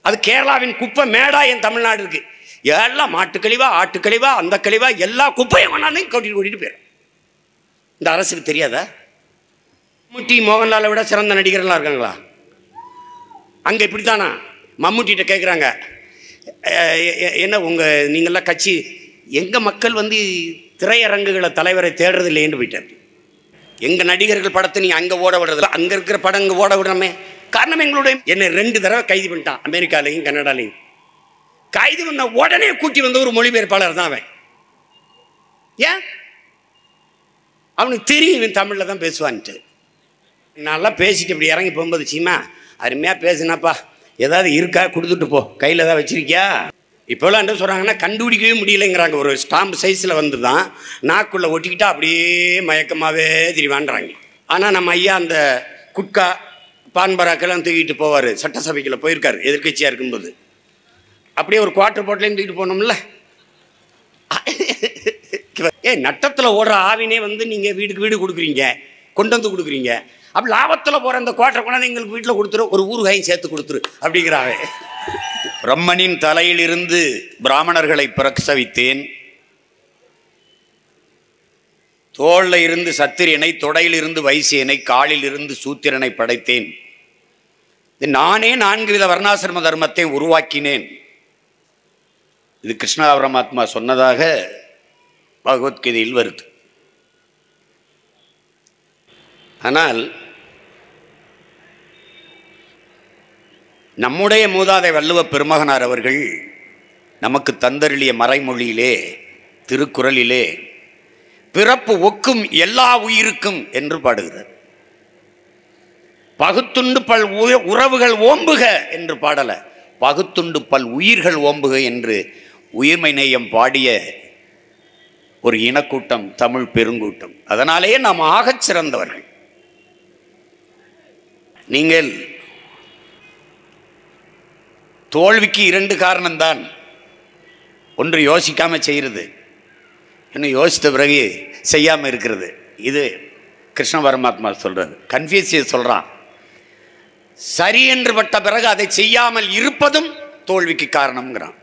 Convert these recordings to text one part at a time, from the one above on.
அது கேரளாவின் குப்பை மேடா என் தமிழ்நாடு இருக்கு. எல்லாம் மாட்டு கழிவா, ஆட்டு கழிவா, அந்த கழிவா, எல்லா குப்பையும் கொண்டாந்து கூட்டிட்டு போயிடும். இந்த அரசுக்கு தெரியாதா? மம்முட்டி மோகன்லாலை விட சிறந்த நடிகர்கள்லாம் இருக்காங்களா? அங்கே இப்படித்தானா? மம்முட்டிகிட்ட கேட்குறாங்க, என்ன நீங்கள்லாம் கட்சி, எங்கள் மக்கள் திரையரங்குகளை தலைவரை தேடுறது இல்லைன்னு போயிட்டார். எங்கள் நடிகர்கள் படத்தை நீங்கள் அங்கே ஓட விடுறதில்ல, அங்கே இருக்கிற படம் இங்கே ஓட விடுறோமே. காரணம் எங்களுடைய என்னை 2 தடவை கைது பண்ணிட்டான், அமெரிக்காலையும் கனடாலையும். கைது பண்ண உடனே கூட்டி வந்த ஒரு மொழிபெயர்ப்பாளர் தான் அவன். ஏன்? அவனுக்கு தெரியும் இவன் தமிழில் தான் பேசுவான்ட்டு. நல்லா பேசிட்டு இப்படி இறங்கி போகும்போது, சீமா அருமையாக பேசுனாப்பா, ஏதாவது இருக்கா கொடுத்துட்டு போ, கையில் தான் வச்சிருக்கியா. இப்போலாம் என்ன சொல்கிறாங்கன்னா, கண்டுபிடிக்கவே முடியலைங்கிறாங்க. ஒரு ஸ்டாம்பு சைஸில் வந்து தான் நாக்குள்ளே ஒட்டிக்கிட்டா அப்படியே மயக்கமாகவே திரிவான்றாங்க. ஆனால் நம்ம ஐயா அந்த குட்கா பான்பராக்கெல்லாம் தூக்கிட்டு போவார். சட்டசபைக்குள்ள போயிருக்காரு எதிர்கட்சியாக இருக்கும்போது. அப்படியே ஒரு குவார்டர் போட்லையும் தூக்கிட்டு போனோம்ல. நட்டத்தில் ஓடுற ஆவினே நீங்கள் வீடுக்கு வீடு கொடுக்குறீங்க, கொண்டு வந்து கொடுக்குறீங்க. அப்படி லாபத்தில் போகிற அந்த குவார்டர் கொண்டாந்து எங்களுக்கு வீட்டில் கொடுத்துரு, ஒரு ஊறுகாயும் சேர்த்து கொடுத்துரு அப்படிங்கிறாவே. பிரம்மனின் தலையிலிருந்து பிராமணர்களை பிரசவித்தேன், தோளில் இருந்து சத்திரியனை, தொடையிலிருந்து வைசியனை, காலில் இருந்து சூத்திரனை படைத்தேன். நானே 4 வித வர்ணாசிரம தர்மத்தை உருவாக்கினேன். இது கிருஷ்ண பரமாத்மா சொன்னதாக பகவத்கீதையில் வருது. ஆனால் நம்முடைய மூதாதை வள்ளுவ பெருமகனார் அவர்கள் நமக்கு தந்தருளிய மறைமொழியிலே, திருக்குறளிலே, பிறப்பு ஒக்கும் எல்லா உயிருக்கும் என்று பாடுகிறார். பகுத்துண்டு பல் உறவுகள் ஓம்புக என்று பாடல, பகுத்துண்டு பல் உயிர்கள் ஓம்புக என்று உயிர்மை நேயம் பாடிய ஒரு இனக்கூட்டம் தமிழ் பெருங்கூட்டம். அதனாலேயே நாம் ஆகச் சிறந்தவர்கள். நீங்கள் தோல்விக்கு 2 காரணம்தான். ஒன்று யோசிக்காம செய்கிறது, இன்னும் யோசித்த பிறகு செய்யாமல் இருக்கிறது. இது கிருஷ்ண பரமாத்மா சொல்றது. கன்ஃபியூசியஸ் சொல்றான், சரி என்று பட்ட பிறகு அதை செய்யாமல் இருப்பதும் தோல்விக்கு காரணம்ங்கிறான்.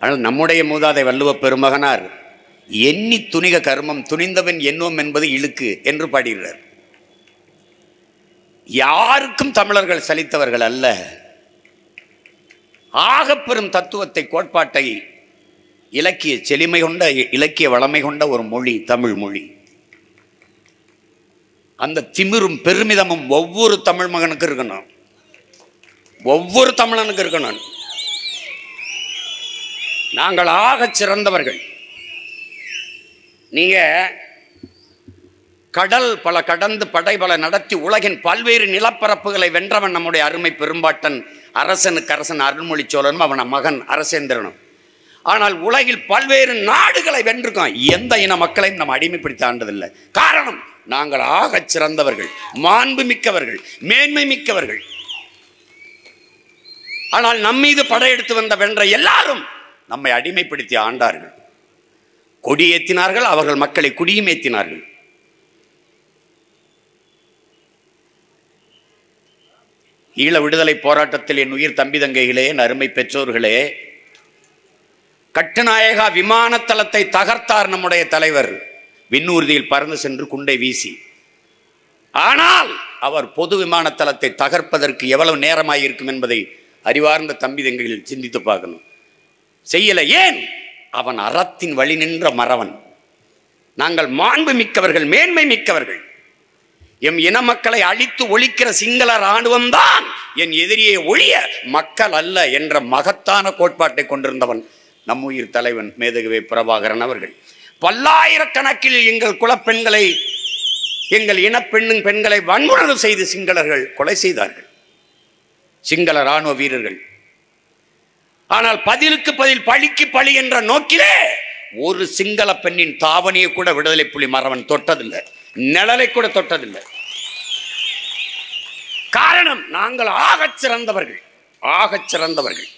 ஆனால் நம்முடைய மூதாதை வள்ளுவ பெருமகனார் எண்ணி துணிக கர்மம் துணிந்தவன் எண்ணுவோம் என்பது இழுக்கு என்று பாடுகிறார். யாருக்கும் தமிழர்கள் சலித்தவர்கள் அல்ல. ஆகப்பெரும் தத்துவத்தை, கோட்பாட்டை, இலக்கிய செழுமை கொண்ட, இலக்கிய வளமை கொண்ட ஒரு மொழி தமிழ் மொழி. அந்த திமிரும் பெருமிதமும் ஒவ்வொரு தமிழ் மகனுக்கு இருக்கணும், ஒவ்வொரு தமிழனுக்கு இருக்கணும். நாங்கள் ஆகச் சிறந்தவர்கள். நீங்க கடல் பல கடந்து படை பல நடத்தி உலகின் பல்வேறு நிலப்பரப்புகளை வென்றவன் நம்முடைய அருமை பெரும்பாட்டன் அரசனுக்கு அரசன் அருள்மொழி சோழனும் அவன மகன் அரசேந்திரனும். ஆனால் உலகில் பல்வேறு நாடுகளை வென்றிருக்கோம். எந்த இன மக்களையும் நம்ம அடிமைப்படுத்தி ஆண்டதில்லை. காரணம், நாங்கள் ஆகச் சிறந்தவர்கள், மாண்பு மிக்கவர்கள், மேன்மை மிக்கவர்கள். ஆனால் நம்மீது படையெடுத்து வந்த வென்ற எல்லாரும் நம்மை அடிமைப்படுத்தி ஆண்டார்கள். கொடியேற்றினார்கள், அவர்கள் மக்களை குடியும் ஏற்றினார்கள். ஈழ விடுதலை போராட்டத்தில் என் உயிர் தம்பி தங்கைகளே, என் அருமை பெற்றோர்களே, கட்டுநாயகா விமானத்தளத்தை தகர்த்தார் நம்முடைய தலைவர், விண்ணூர்தியில் பறந்து சென்று குண்டை வீசி. ஆனால் அவர் பொது விமானத்தளத்தை தகர்ப்பதற்கு எவ்வளவு நேரமாயிருக்கும் என்பதை அறிவார்ந்த தம்பி தங்கைகள் சிந்தித்து பார்க்கணும். செய்யல. ஏன்? அவன் அறத்தின் வழி நின்ற மறவன். நாங்கள் மாண்பு மிக்கவர்கள், மேன்மை மிக்கவர்கள். எம் இன மக்களை அழித்து ஒழிக்கிற சிங்கள இராணுவம் தான் என் எதிரியை ஒழிய மக்கள் அல்ல என்ற மகத்தான கோட்பாட்டை கொண்டிருந்தவன் நம் உயிர் தலைவன் மேதகுவே பிரபாகரன் அவர்கள். பல்லாயிரக்கணக்கில் எங்கள் குலப்பெண்களை, எங்கள் பெண்களை வன்முறை செய்து சிங்களர்கள் கொலை செய்தார்கள், சிங்கள இராணுவ வீரர்கள். ஆனால் பதிலுக்கு பதில் பழிக்கு பழி என்ற நோக்கிலே ஒரு சிங்கள பெண்ணின் தாவணியை கூட விடுதலை புலி மறவன் தொட்டதில்லை, நிழலை கூட தொட்டதில்லை. காரணம், நாங்கள் ஆகச் சிறந்தவர்கள், ஆகச் சிறந்தவர்கள்.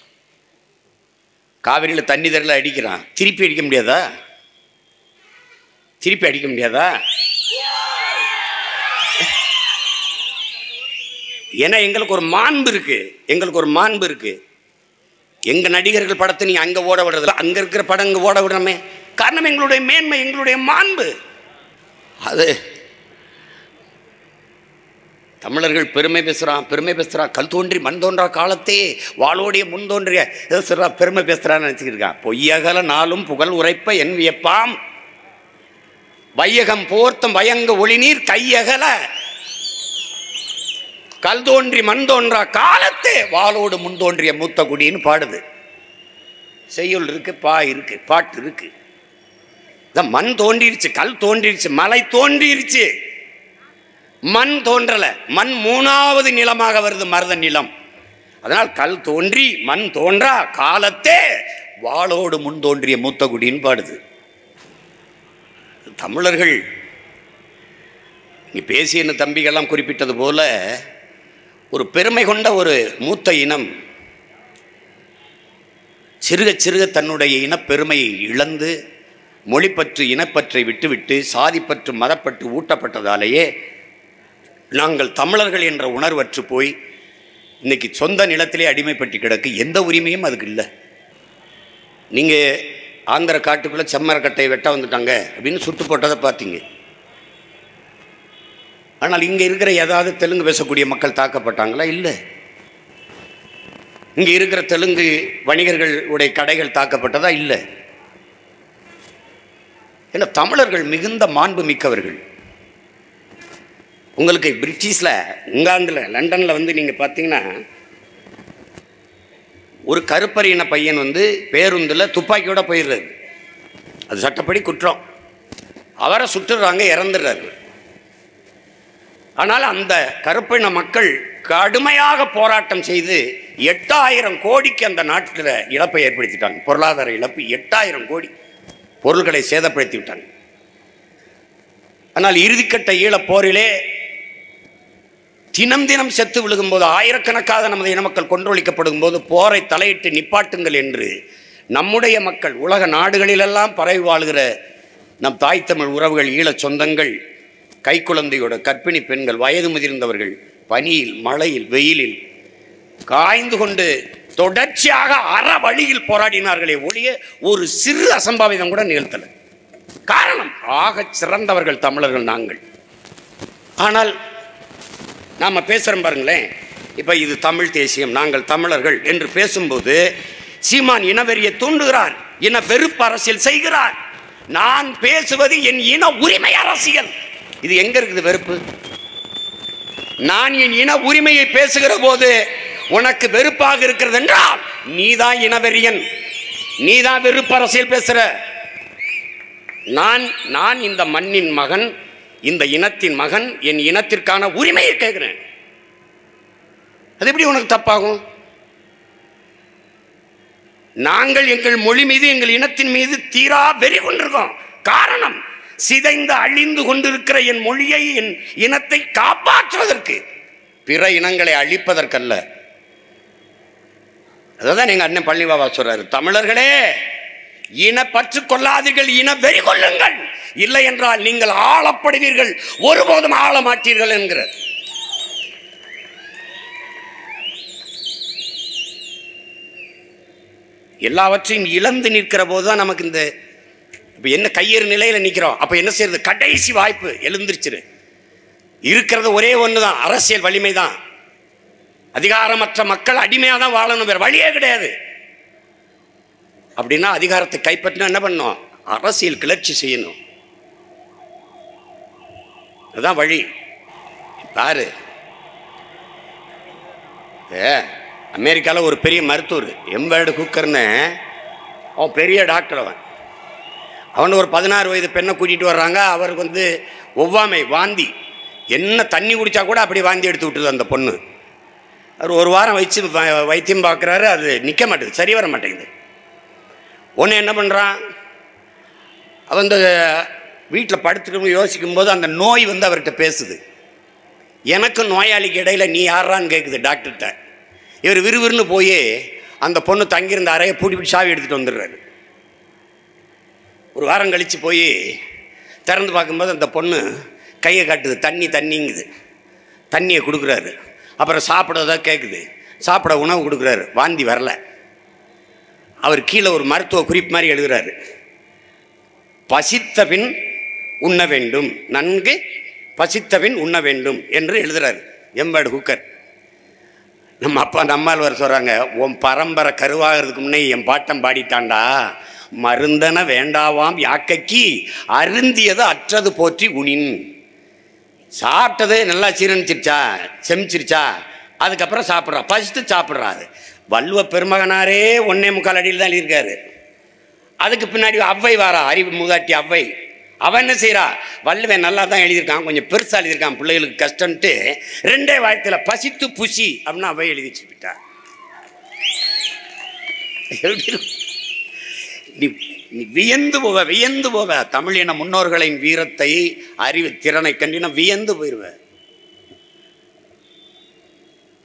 காவிரியில் தண்ணி தரல அடிக்கிறான், திருப்பி அடிக்க முடியாதா? திருப்பி அடிக்க முடியாதா? ஏன்னா எங்களுக்கு ஒரு மாண்பு இருக்கு, எங்களுக்கு ஒரு மாண்பு இருக்கு. எங்க நடிகர்கள் படத்தை நீங்க அங்க ஓட விடுறது, அங்க இருக்கிற படம் இங்க ஓட விடுறமே. காரணம் எங்களுடைய மேன்மை, எங்களுடைய மாண்பு. அது தமிழர்கள் பெருமை பேசுறான். கல் தோன்றி மண் தோன்றா காலத்தே வாளோடைய முன் தோன்றிய பெருமை பேசுறான்னு நினைச்சுக்கிருக்கான். பொய்யகல நாளும் புகழ் உரைப்ப என் வியப்பாம் வையகம் போர்த்தம் வயங்க ஒளிநீர் கையகல கல் தோன்றி மண் தோன்றா காலத்தே வாளோடு முன் தோன்றிய மூத்த குடின்னு பாடுது. செய்யுள் இருக்கு, இருக்கு, பாட்டு இருக்கு. மண் தோன்றிருச்சு, கல் தோன்றிருச்சு, மலை தோன்றிருச்சு, மண் தோன்றல. மண் மூணாவது நிலமாக வருது, மருத நிலம். அதனால் கல் தோன்றி மண் தோன்றா காலத்தே வாளோடு முன் தோன்றிய மூத்த குடின்னு பாடுது. தமிழர்கள் நீ பேசிய தம்பிகள்லாம் குறிப்பிட்டது போல ஒரு பெருமை கொண்ட ஒரு மூத்த இனம் சிறுக சிறுக தன்னுடைய இனப்பெருமையை இழந்து மொழிப்பற்று இனப்பற்றை விட்டுவிட்டு சாதிப்பற்று மதப்பற்று ஊட்டப்பட்டதாலேயே நாங்கள் தமிழர்கள் என்ற உணர்வற்று போய் இன்னைக்கு சொந்த நிலத்திலே அடிமைப்பட்டு கிடக்கு. எந்த உரிமையும் அதுக்கு இல்லை. நீங்கள் ஆந்திர காட்டுக்குள்ளே செம்மரக்கட்டையை வெட்ட வந்துட்டாங்க அப்படின்னு சுட்டு போட்டதை பார்த்தீங்க. ஆனால் இங்கே இருக்கிற ஏதாவது தெலுங்கு பேசக்கூடிய மக்கள் தாக்கப்பட்டாங்களா? இல்லை. இங்கே இருக்கிற தெலுங்கு வணிகர்களுடைய கடைகள் தாக்கப்பட்டதா? இல்லை. ஏன்னா தமிழர்கள் மிகுந்த மாண்பு மிக்கவர்கள். உங்களுக்கு பிரிட்டிஷில் இங்கிலாந்தில் லண்டனில் வந்து நீங்கள் பார்த்தீங்கன்னா ஒரு கருப்பரியின பையன் வந்து பேருந்தில் துப்பாக்கியோட போயிடுறாரு. அது சட்டப்படி குற்றம். அவரை சுட்டுறாங்க, இறந்துடுறாரு. ஆனால் அந்த கருப்பின மக்கள் கடுமையாக போராட்டம் செய்து 8000 கோடிக்கு அந்த நாட்டில் இழப்பை ஏற்படுத்திட்டாங்க. பொருளாதார இழப்பு 8000 கோடி பொருள்களை சேதப்படுத்தி விட்டாங்க. ஆனால் இறுதிக்கட்ட ஈழப் போரிலே தினம் தினம் செத்து விழுகும்போது, ஆயிரக்கணக்காக நமது இன மக்கள் கொன்றொழிக்கப்படும் போது போரை தலையிட்டு நிப்பாட்டுங்கள் என்று நம்முடைய மக்கள் உலக நாடுகளிலெல்லாம் பரவி வாழ்கிற நம் தாய் தமிழ் உறவுகள், ஈழச் சொந்தங்கள், கைக்குழந்தையோட கர்ப்பிணி பெண்கள், வயது முதிர்ந்தவர்கள் பனியில் மழையில் வெயிலில் காய்ந்து கொண்டு தொடர்ச்சியாக அற வழியில் போராடினார்களே ஒழிய ஒரு சிறு அசம்பாவிதம் கூட நிகழ்த்தலை. காரணம், ஆக சிறந்தவர்கள் தமிழர்கள் நாங்கள். ஆனால் நாம் பேசுகிறோம் பாருங்களேன், இப்போ இது தமிழ் தேசியம், நாங்கள் தமிழர்கள் என்று பேசும்போது சீமான் இனவெறியை தூண்டுகிறார், இன வெறுப்பு அரசியல் செய்கிறார். நான் பேசுவது என் இன உரிமை அரசியல். இது எங்க இருக்குது வெறுப்பு? நான் என் இன உரிமையை பேசுகிற போது உனக்கு வெறுப்பாக இருக்கிறது என்றால் நீதான் இனவெறியன், நீதான் வெறுப்பு அரசியல் பேசுற. நான் இந்த மண்ணின் மகன், இந்த இனத்தின் மகன், என் இனத்திற்கான உரிமையை கேட்கிறேன். அது எப்படி உனக்கு தப்பாகும்? நாங்கள் எங்கள் மொழி மீது, எங்கள் இனத்தின் மீது தீரா வெறி கொண்டிருக்கோம். காரணம், சிதைந்து அழிந்து கொண்டிருக்கிற என் மொழியை, என் இனத்தை காப்பாற்றுவதற்கு, பிற இனங்களை அழிப்பதற்கல்ல. அதான் எங்க அண்ணன் பழனிபாபா சொல்றாரு, தமிழர்களே இன பற்று கொள்ளாதீர்கள், இன வெறி கொள்ளுங்கள், இல்லை என்றால் நீங்கள் ஆளப்படுவீர்கள், ஒருபோதும் ஆள மாட்டீர்கள் என்கிறார். எல்லாவற்றையும் இழந்து நிற்கிற போதுதான் நமக்கு இந்த இப்போ என்ன கையேறு நிலையில் நிற்கிறோம். அப்போ என்ன செய்யறது? கடைசி வாய்ப்பு, எழுந்திருச்சிரு. இருக்கிறது ஒரே ஒன்று தான், அரசியல் வலிமை தான். அதிகாரமற்ற மக்கள் அடிமையாக தான் வாழணும், வேறு வழியே கிடையாது. அப்படின்னா அதிகாரத்தை கைப்பற்றினா என்ன பண்ணணும்? அரசியல் கிளர்ச்சி செய்யணும். அதுதான் வழி. பாரு, அமெரிக்காவில் ஒரு பெரிய மருத்துவர் எம்வேர்டு குக்கர்னு, அவன் பெரிய டாக்டர். அவன் ஒரு 16 வயது பெண்ணை கூட்டிகிட்டு வர்றாங்க. அவருக்கு வந்து ஒவ்வாமை, வாந்தி, என்ன தண்ணி குடித்தா கூட அப்படி வாந்தி எடுத்து விட்டுருது அந்த பொண்ணு. அவர் ஒரு வாரம் வச்சு வைத்தியம் பார்க்குறாரு, அது நிற்க மாட்டேங்குது, சரி வர மாட்டேங்குது. ஒன்று என்ன பண்ணுறான், அவன் இந்த வீட்டில் படுத்துட்டு யோசிக்கும் போது அந்த நோய் வந்து அவர்கிட்ட பேசுது. எனக்கும் நோயாளிக்கு இடையில நீ யாரான்னு கேட்குது டாக்டர்கிட்ட. இவர் விறுவிறுன்னு போய் அந்த பொண்ணு தங்கியிருந்த அறையை பூட்டி சாவி எடுத்துகிட்டு வந்துடுறாரு. ஒரு வாரம் கழித்து போய் திறந்து பார்க்கும்போது அந்த பொண்ணு கையை காட்டுது, தண்ணிங்குது. தண்ணியை கொடுக்குறாரு. அப்புறம் சாப்பிடதா கேட்குது, சாப்பிட உணவு கொடுக்குறாரு, வாந்தி வரல. அவர் கீழே ஒரு மருத்துவ குறிப்பு மாதிரி எழுதுறாரு, பசித்த பின் உண்ண வேண்டும், நன்கு பசித்த பின் உண்ண வேண்டும் என்று எழுதுறாரு எம்பேடு ஹூக்கர். நம்ம அப்பா நம்மாழ்வார் சொல்றாங்க, உன் பரம்பரை கருவாகிறதுக்கு முன்னே என் பாட்டம் பாடிட்டாண்டா, மருந்தன வேண்டாவாம் யாக்கைக்கு அருந்தியது அற்றது போற்றி உணின். சாப்பிட்டது நல்லா சீரணிச்சிருச்சா, செமிச்சிருச்சா, அதுக்கப்புறம் சாப்பிட்றா, பசித்து சாப்பிட்றாரு. வள்ளுவ பெருமகனாரே 1.25 அடியில் தான் இருக்காரு. அதுக்கு பின்னாடி அவ்வை வாரா, அறிவு மூதாட்டி அவ்வை. அவன் என்ன செய்யறா, வள்ளுவன் நல்லா தான் எழுதியிருக்கான், கொஞ்சம் பெருசாக எழுதியிருக்கான், பிள்ளைகளுக்கு கஷ்டம்ட்டு 2 வார்த்தையில் பசித்து புசி அப்படின்னு அவ்வை எழுதி வச்சுக்கிட்டா. நீ வியந்து போவ, வியந்து போவ. தமிழின முன்னோர்களின் வீரத்தை, அறிவு திறனை கண்டினா வியந்து போயிடுவ,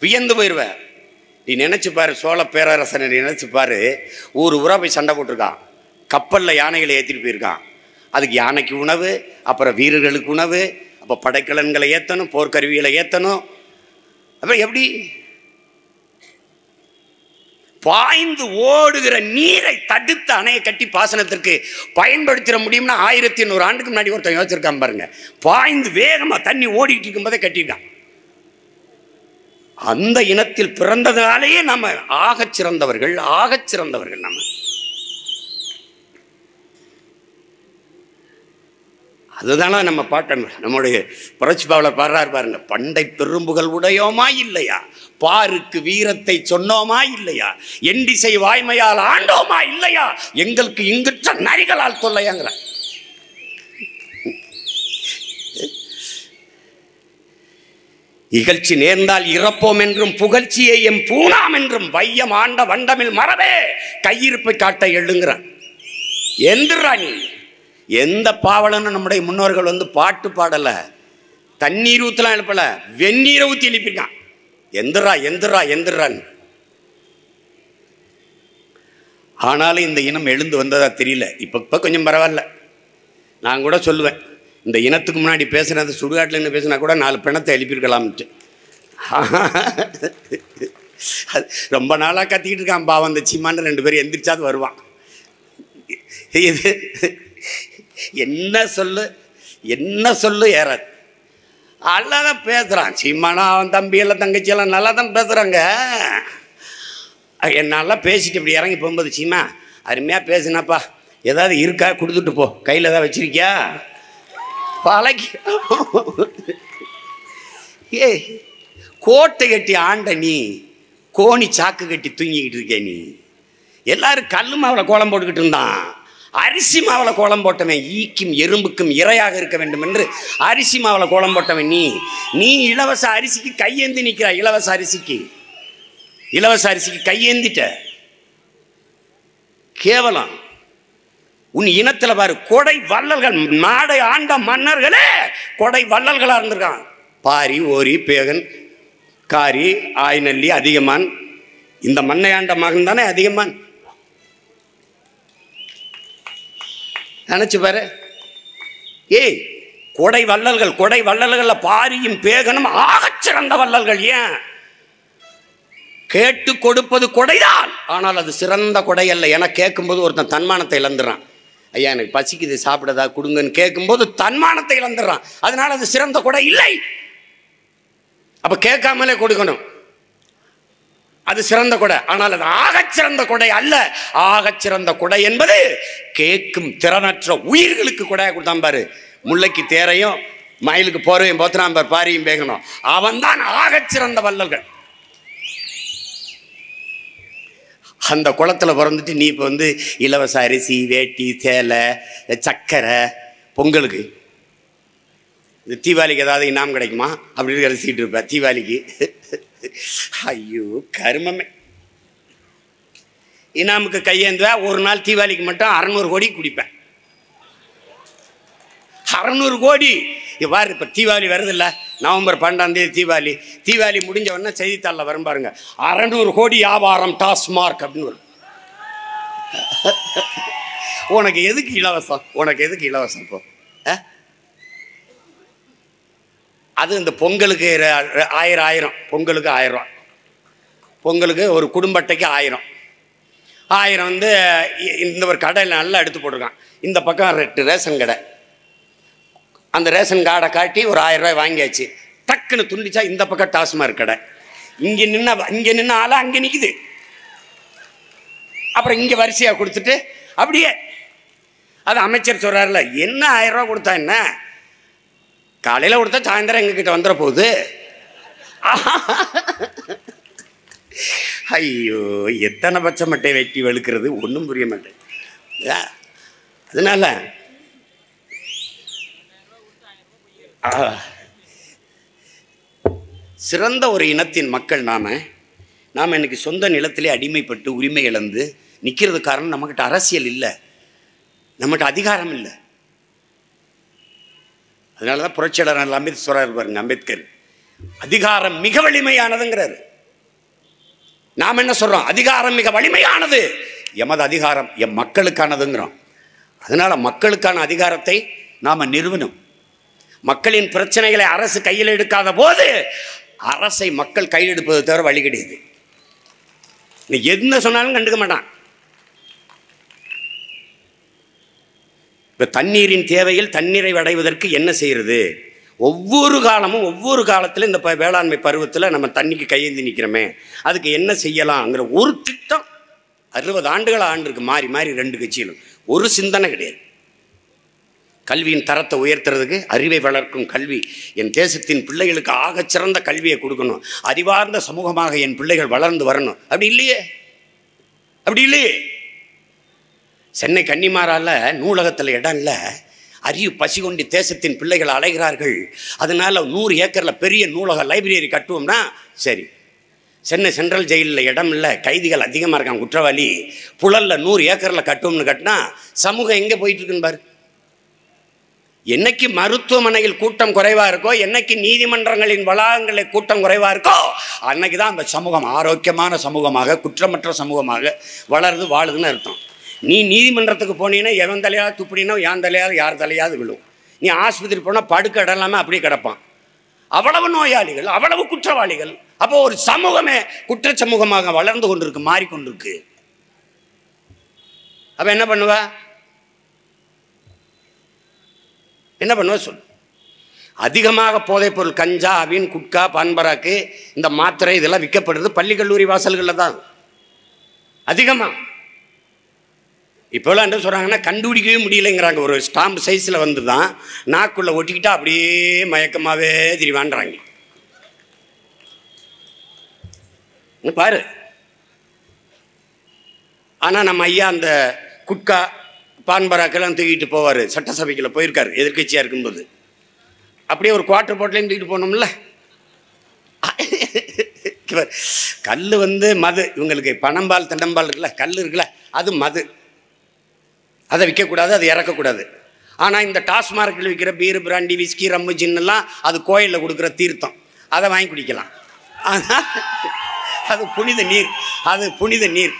வியந்து போயிடுவ. நீ நினைச்சு பாரு, சோழ பேரரசனை நினைச்சு பாரு, ஊர் ஊரா போய் சண்டை போட்டிருக்கான், கப்பலில் யானைகளை ஏற்றிட்டு போயிருக்கான். அதுக்கு யானைக்கு உணவு, அப்புறம் வீரர்களுக்கு உணவு, அப்போ படைக்கலன்களை ஏற்றணும், போர்க்கருவிகளை ஏற்றணும். அப்புறம் எப்படி பாய்ந்து ஓடுகிற நீரை தடுத்து அணையை கட்டி பாசனத்திற்கு பயன்படுத்திட முடியும்னா 1100 ஆண்டுக்கு முன்னாடி ஒருத்தன் யோசிச்சிருக்கான் பாருங்க. பாய்ந்து வேகமா தண்ணி ஓடிட்டு இருக்கும்போதே கட்டிட்டான். அந்த இனத்தில் பிறந்ததாலேயே நம்ம ஆகச் சிறந்தவர்கள், ஆகச் சிறந்தவர்கள். நம்ம அதுதானே நம்ம பாட்டன், நம்முடைய புரட்சி பாவலர் பாடுறாரு பாருங்க, பண்டை பெரும்புகள் உடையோமா இல்லையா, பாருக்கு வீரத்தை சொன்னோமா இல்லையா, எண்டிசை வாய்மையால் ஆண்டோமா இல்லையா, எங்களுக்கு இங்குற்ற நரிகளால் தொல்லையாங்கிற. இகழ்ச்சி நேர்ந்தால் இறப்போம் என்றும் புகழ்ச்சியை எம் பூணாம் என்றும் வையம் ஆண்ட வண்டமில் மரபே கையிருப்பை காட்ட எழுங்கிறான். எந்திரா நீ, எந்த பாவலன்னு நம்முடைய முன்னோர்கள் வந்து பாட்டு பாடல, தண்ணீர் ஊத்தலாம் எழுப்பல, வெந்நீரை ஊற்றி எழுப்பியிருக்கான். எந்திரா எந்திரா எந்திரான்னு. ஆனாலும் இந்த இனம் எழுந்து வந்ததா தெரியல. இப்போ கொஞ்சம் பரவாயில்ல. நான் கூட சொல்லுவேன், இந்த இனத்துக்கு முன்னாடி பேசுனது சுடுகாட்டில் இருந்து பேசினா கூட 4 பிணத்தை எழுப்பியிருக்கலாம்ட்டு. ரொம்ப நாளாக கத்திக்கிட்டு இருக்கான் பாவம் அந்த சீமான்னு. 2 பேரும் எந்திரிச்சாது வருவான். இது என்ன சொல்லு என்ன சொல்லு ஏறாது. நல்லா தான் பேசுகிறான் சீமானா, அவன் தம்பியெல்லாம் தங்கச்சியெல்லாம் நல்லா தான் பேசுகிறாங்க. என்னால் பேசிட்டு இப்படி இறங்கி போகும்போது, சீமா அருமையாக பேசுனாப்பா, ஏதாவது இருக்கா கொடுத்துட்டு போ, கையில் ஏதாவது வச்சிருக்கியா பழகி. ஏ கோட்டை கட்டி ஆண்ட நீ, கோணி சாக்கு கட்டி தூங்கிக்கிட்டு இருக்க நீ. எல்லாரும் கல்லு மாவில் கோலம் போட்டுக்கிட்டு இருந்தான், அரிசி மாவில் கோலம் போட்டவன் ஈக்கும் எறும்புக்கும் இரையாக இருக்க வேண்டும் என்று அரிசி மாவில் கோலம் போட்டவன் நீ. நீ இலவச அரிசிக்கு கையேந்தி நிற்கிற, இலவச அரிசிக்கு கையேந்திட்ட. கேவலம். உன் இனத்தில் பாரு, கொடை வள்ளல்கள், நாடை ஆண்ட மன்னர்களே கொடை வள்ளல்களா இருந்திருக்கான். பாரி, ஓரி, பேகன், காரி, ஆய்நல்லி, அதிகமான். இந்த மண்ணை ஆண்ட மகன் தானே அதிகமான். நினைச்சு பாரு. ஏய், கொடை வள்ளல்கள், கொடை வள்ளல்கள் பாரியும் பேகனும் ஆகச் சிறந்த வள்ளல்கள். ஏன்? கேட்டு கொடுப்பது கொடைதான், ஆனால் அது சிறந்த கொடை அல்ல. என கேட்கும்போது ஒருத்தன் தன்மானத்தை இழந்துறான். ஐயா எனக்கு பசிக்குது சாப்பிடதா கொடுங்கன்னு கேட்கும்போது தன்மானத்தை இழந்துறான். அதனால அது சிறந்த கொடை இல்லை. அப்ப கேட்காமலே கொடுக்கணும், அது சிறந்த கொடை. ஆனால் அது ஆகச் சிறந்த கொடை அல்ல. ஆகச் சிறந்த கொடை என்பது கேட்கும் திறனற்ற உயிர்களுக்கு கொடையா கொடுத்தான் பாரு. முல்லைக்கு தேரையும் மயிலுக்கு போரையும் போத்துறான் பாரு, பாரியும் பேகணும். அவன் தான் ஆகச் சிறந்த வள்ளல்கள். அந்த குளத்தில் பிறந்துட்டு நீ இப்போ வந்து இலவச அரிசி, வேட்டி, சேலை, சக்கரை, பொங்கலுக்கு இந்த தீபாவளிக்கு ஏதாவது இனாம் கிடைக்குமா அப்படின்னு கடைசிக்கிட்டு இருப்பேன். தீபாவளிக்கு ஐயோ கருமமே. இனாமுக்கு கையேந்துவேன். ஒரு நாள் தீபாவளிக்கு மட்டும் 600 கோடி குடிப்பேன். 600 கோடி. பாரு, இப்போ தீபாவளி வருது இல்லை, நவம்பர் 12 தீபாவளி. தீபாவளி முடிஞ்ச உடனே செய்தித்தாளில் வரும் பாருங்க, 600 கோடி வியாபாரம் டாஸ்மார்க் அப்படின்னு வரும். உனக்கு எதுக்கு இலவசம்? உனக்கு எதுக்கு இலவசம்? இப்போ அது இந்த பொங்கலுக்கு 1000 பொங்கலுக்கு 1000 ரூபா, பொங்கலுக்கு ஒரு குடும்ப அட்டைக்கு 1000 வந்து இந்த ஒரு கடையில் நல்லா எடுத்து போட்டிருக்கான். இந்த பக்கம் 2 ரேஷன் கடை. அந்த ரேஷன் கார்டை காட்டி ஒரு 1000 ரூபாய் வாங்கியாச்சு. டக்குன்னு துண்டிச்சா இந்த பக்கம் டாஸ்மார்க் கடை. இங்கே நின்ன ஆளா அங்கே நிற்குது. அப்புறம் இங்கே வரிசையாக கொடுத்துட்டு அப்படியே அது அமைச்சர் சொல்கிறார்ல, என்ன 1000 ரூபா கொடுத்தா என்ன, காலையில் கொடுத்தா சாயந்தரம் எங்ககிட்ட வந்துட போகுது. ஐயோ, எத்தனை பச்சை மட்டை வெட்டி வெளுக்கிறது ஒன்றும் புரிய மாட்டேன். அதனால சிறந்த ஒரு இனத்தின் மக்கள் நாம் இன்னைக்கு சொந்த நிலத்திலே அடிமைப்பட்டு உரிமை இழந்து நிற்கிறது காரணம் நம்மகிட்ட அரசியல் இல்லை, நம்மகிட்ட அதிகாரம் இல்லை. அதனால தான் புரட்சியாளர் அம்பேத்கர் சொல்றாரு பாருங்க, அம்பேத்கர் அதிகாரம் மிக வலிமையானதுங்கிறாரு. நாம் என்ன சொல்றோம், அதிகாரம் மிக வலிமையானது, எமது அதிகாரம் எம் மக்களுக்கானதுங்கிறோம். அதனால மக்களுக்கான அதிகாரத்தை நாம நிறுவனம். மக்களின் பிரச்சனைகளை அரசு கையில் எடுக்காத போது அரசை மக்கள் கையில் எடுப்பது தவிர வழி கிடையாது. நீ என்ன சொன்னாலும் கண்டுக்க மாட்டான். இப்ப தண்ணீரின் தேவையில் தண்ணீரை அடைவதற்கு என்ன செய்யறது, ஒவ்வொரு காலமும் ஒவ்வொரு காலத்தில் இந்த வேளாண்மை பருவத்தில் நம்ம தண்ணிக்கு கையேந்தி நிற்கிறோமே, அதுக்கு என்ன செய்யலாம்ங்கிற ஒரு திட்டம் 60 ஆண்டுகள் ஆண்டிருக்கு. மாறி மாறி 2 கட்சியிலும் ஒரு சிந்தனை கிடையாது. கல்வியின் தரத்தை உயர்த்துறதுக்கு அறிவை வளர்க்கும் கல்வி, என் தேசத்தின் பிள்ளைகளுக்கு ஆகச்சிறந்த கல்வியை கொடுக்கணும், அறிவார்ந்த சமூகமாக என் பிள்ளைகள் வளர்ந்து வரணும். அப்படி இல்லையே. சென்னை கன்னிமாரால நூலகத்தில் இடம் இல்லை, அறிவு பசி கொண்டு தேசத்தின் பிள்ளைகள் அலைகிறார்கள். அதனால 100 ஏக்கரில் பெரிய நூலக லைப்ரரி கட்டுவோம்னா சரி. சென்னை சென்ட்ரல் ஜெயிலில் இடம் இல்லை, கைதிகள் அதிகமாக இருக்காங்க, குற்றவாளி. புழலில் 100 ஏக்கரில் கட்டுவோம்னு கட்டினா சமூகம் எங்கே போயிட்டு இருக்குன்னு பாரு. என்னைக்கு மருத்துவமனையில் கூட்டம் குறைவாக இருக்கோ, என்னைக்கு நீதிமன்றங்களின் வளாகங்களில் கூட்டம் குறைவாக இருக்கோ, அன்னைக்கு தான் அந்த சமூகம் ஆரோக்கியமான சமூகமாக குற்றமற்ற சமூகமாக வளருது வாழுதுன்னு அர்த்தம். நீ நீதிமன்றத்துக்கு போனீங்கன்னா எவன் தலையாவது துப்பினா யான் தலையாவது யார் தலையாவது விழும். நீ ஆஸ்பத்திரி போனால் படுக்க இடம் இல்லாமல் அப்படியே கிடப்பான். அவ்வளவு நோயாளிகள், அவ்வளவு குற்றவாளிகள். அப்போ ஒரு சமூகமே குற்ற சமூகமாக வளர்ந்து கொண்டிருக்கு, மாறிக்கொண்டிருக்கு. அப்ப என்ன பண்ணுவா சொல். அதிகமாக போதைப் பொருள் கஞ்சா, அவின், குட்கா, பான்பராக்கு, இந்த மாத்திரை இதெல்லாம் விற்கப்படுறது பள்ளி கல்லூரி வாசல்களில் தான் அதிகமா. இப்போலாம் என்ன சொல்கிறாங்கன்னா கண்டுபிடிக்கவே முடியலைங்கிறாங்க. ஒரு ஸ்டாம்பு சைஸில் வந்து தான் நாக்குள்ளே ஒட்டிக்கிட்டா அப்படியே மயக்கமாகவே திரிவான்றாங்க. பாரு. ஆனால் நம்ம ஐயா அந்த குட்கா பான்பராக்கெல்லாம் தூக்கிட்டு போவார். சட்டசபைக்குள்ள போயிருக்காரு எதிர்கட்சியாக இருக்கும்போது. அப்படியே ஒரு குவார்டர் பாட்டிலையும் தூக்கிட்டு போனோம்ல. கல் வந்து மது, இவங்களுக்கு பனம்பால் தென்னம்பால் இருக்குல்ல, கல் இருக்குல்ல, அது மது. அதை விற்கக்கூடாது, அதை இறக்கக்கூடாது. ஆனால் இந்த டாஸ்மார்க்கில் விற்கிற பீரு, பிராண்டி, விஸ்கி, ரம்மு, ஜின்னெல்லாம் அது கோயிலில் கொடுக்குற தீர்த்தம், அதை வாங்கி குடிக்கலாம். ஆனால் அது புனித நீர்.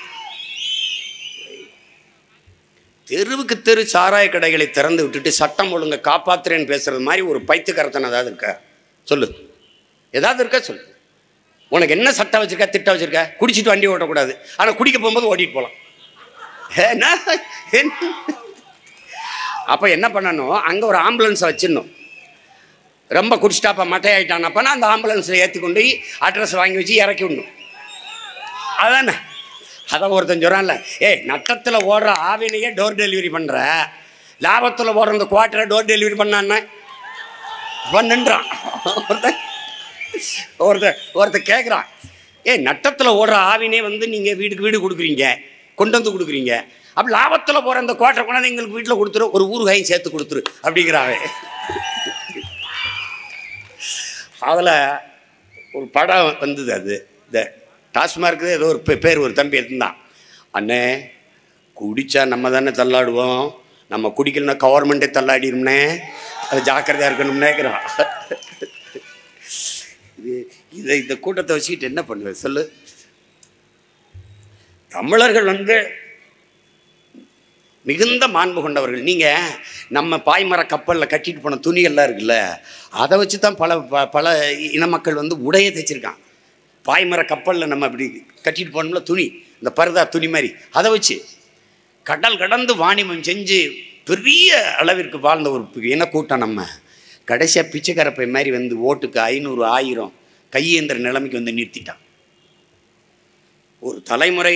தெருவுக்கு தெரு சாராய கடைகளை திறந்து விட்டுட்டு சட்டம் ஒழுங்கை காப்பாற்றுறேன்னு பேசுறது மாதிரி ஒரு பைத்துக்கரத்தனை ஏதாவது இருக்கா சொல்லு? ஏதாவது இருக்கா சொல்லு. உனக்கு என்ன சட்டம் வச்சிருக்க, திட்டம் வச்சிருக்க? குடிச்சிட்டு வண்டி ஓட்டக்கூடாது, ஆனால் குடிக்க போகும்போது ஓட்டிட்டு போகலாம். அப்போ என்ன பண்ணணும், அங்கே ஒரு ஆம்புலன்ஸை வச்சிடணும். ரொம்ப குடிச்சிட்டாப்பா மட்டையாயிட்டானப்பனா அந்த ஆம்புலன்ஸில் ஏற்றி கொண்டு போய் அட்ரஸ் வாங்கி வச்சு இறக்கி விடணும். அதானே? அதான் ஒருத்தன் சொல்கிறான்ல, நட்டத்தில் ஓடுற ஆவினையே டோர் டெலிவரி பண்ணுற, லாபத்தில் ஓடுற அந்த குவார்ட்டரை டோர் டெலிவரி பண்ணான்னு நின்றான். ஒருத்தர் கேட்குறான், நட்டத்தில் ஓடுற ஆவினே வந்து நீங்கள் வீடுக்கு வீடு கொடுக்குறீங்க, கொண்டு வந்து கொடுக்குறீங்க, அப்போ லாபத்தில் போகிற அந்த குவார்ட்டரை கொண்டாந்து எங்களுக்கு வீட்டில் கொடுத்துரு, ஒரு ஊறுகாயும் சேர்த்து கொடுத்துரு அப்படிங்கிறாவே. அதில் ஒரு படம் வந்தது, அது இந்த டாஸ்மார்க்கு ஏதோ ஒரு பேர் ஒரு தம்பி இருந்தான். அண்ணே குடித்தா நம்ம தானே தள்ளாடுவோம், நம்ம குடிக்கலன்னா கவர்மெண்ட்டே தள்ளாடிடும்னே, அது ஜாக்கிரதையாக இருக்கணும்னேங்கிறான். இந்த கூட்டத்தை வச்சுக்கிட்டு என்ன பண்ணுவேன் சொல்லு? தமிழர்கள் வந்து மிகுந்த மாண்பு கொண்டவர்கள். நீங்கள் நம்ம பாய்மர கப்பலில் கட்டிட்டு போன துணிகள்லாம் இருக்குல்ல, அதை வச்சு தான் பல இன மக்கள் வந்து உடையை தைச்சிருக்கான். பாய்மர கப்பலில் நம்ம இப்படி கட்டிட்டு போனோம்ல துணி, இந்த பருதா துணி மாதிரி, அதை வச்சு கடல் கடந்து வாணிபம் செஞ்சு பெரிய அளவிற்கு வாழ்ந்த ஒரு இன கூட்டம். நம்ம கடைசியாக பிச்சைக்கரப்பை மாதிரி வந்து ஓட்டுக்கு 500 1000 கையேந்திர நிலைமைக்கு வந்து நிறுத்திட்டான். ஒரு தலைமுறை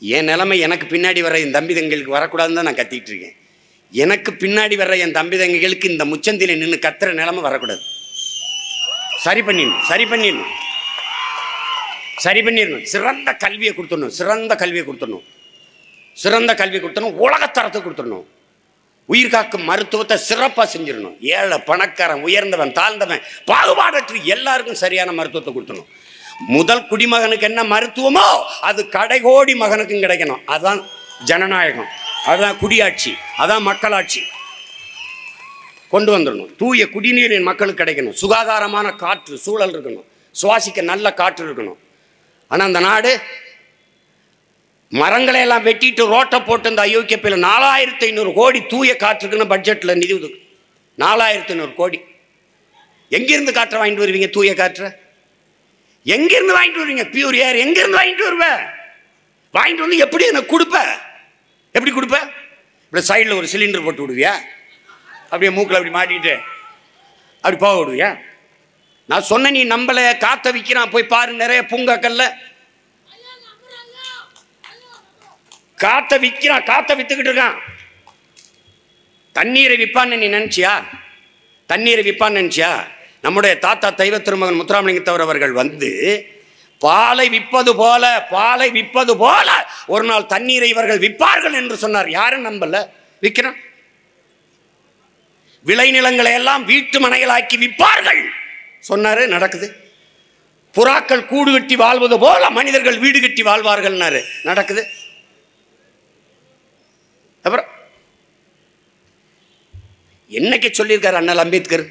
என் நிலைமை எனக்கு பின்னாடி வர என் தம்பி தங்கைகளுக்கு வரக்கூடாதுன்னு தான் நான் கத்திட்டு இருக்கேன். எனக்கு பின்னாடி வர்ற என் தம்பி தங்கைகளுக்கு இந்த முச்சந்தில நின்று கத்துற நிலைமை வரக்கூடாது. சரி பண்ணிடணும். சிறந்த கல்வியை கொடுத்துடணும். உலகத்தரத்தை கொடுத்துடணும். உயிர்காக்கும் மருத்துவத்தை சிறப்பாக செஞ்சிடணும். ஏழை பணக்காரன், உயர்ந்தவன் தாழ்ந்தவன் பாகுபாடற்று எல்லாருக்கும் சரியான மருத்துவத்தை கொடுத்தணும். முதல் குடிமகனுக்கு என்ன மருத்துவமோ அது கடைகோடி மகனுக்கும் கிடைக்கணும். அதுதான் ஜனநாயகம், அதுதான் குடியாட்சி, அதான் மக்களாட்சி. கொண்டு வந்துடணும். தூய குடிநீர் என் மக்களுக்கு கிடைக்கணும். சுகாதாரமான காற்று சூழல் இருக்கணும். சுவாசிக்க நல்ல காற்று இருக்கணும். ஆனால் அந்த நாடு மரங்களை எல்லாம் வெட்டிட்டு ரோட்டை போட்டு இந்த அயோக்கியப்பில் 4500 கோடி தூய காற்றுக்குன்னு பட்ஜெட்டில் நிதி ஒதுக்கு. 4500 கோடி. எங்கிருந்து காற்றை வாங்கிட்டு வருவீங்க? தூய காற்றை எங்கிருந்து வாங்கிட்டு வருவீங்க? பியூர் ஏர் எங்கிருந்து வாங்கிட்டு வருவேன்? வாங்கிட்டு வந்து எப்படி எனக்கு கொடுப்ப? எப்படி கொடுப்ப? இப்படி சைடில் ஒரு சிலிண்டர் போட்டு விடுவியா? அப்படியே மூக்கில் அப்படி மாட்டிட்டு அப்படி போக விடுவியா? நான் சொன்ன நீ நம்பலை. காற்றை விற்கிறான், போய் பாரு. நிறைய பூங்காக்கல்ல காற்றை விற்கிறான், காற்றை வித்துக்கிட்டு இருக்கான். தண்ணீரை விற்பான்னு நீ நினைச்சியா? நம்முடைய தாத்தா தெய்வ திருமகன் முத்துராமலிங்கத்தவர் அவர்கள் வந்து பாலை விற்பது போல ஒரு நாள் தண்ணீரை இவர்கள் விற்பார்கள் என்று சொன்னார். யாரும் நம்பல. விற்கிறான். விளைநிலங்களை எல்லாம் வீட்டு மனைகளாக்கி விற்பார்கள் சொன்னாரு. நடக்குது. புறாக்கள் கூடு கட்டி வாழ்வது போல மனிதர்கள் வீடு கட்டி வாழ்வார்கள் நடக்குது. அப்புறம் என்னைக்கு சொல்லியிருக்காரு அண்ணல் அம்பேத்கர்?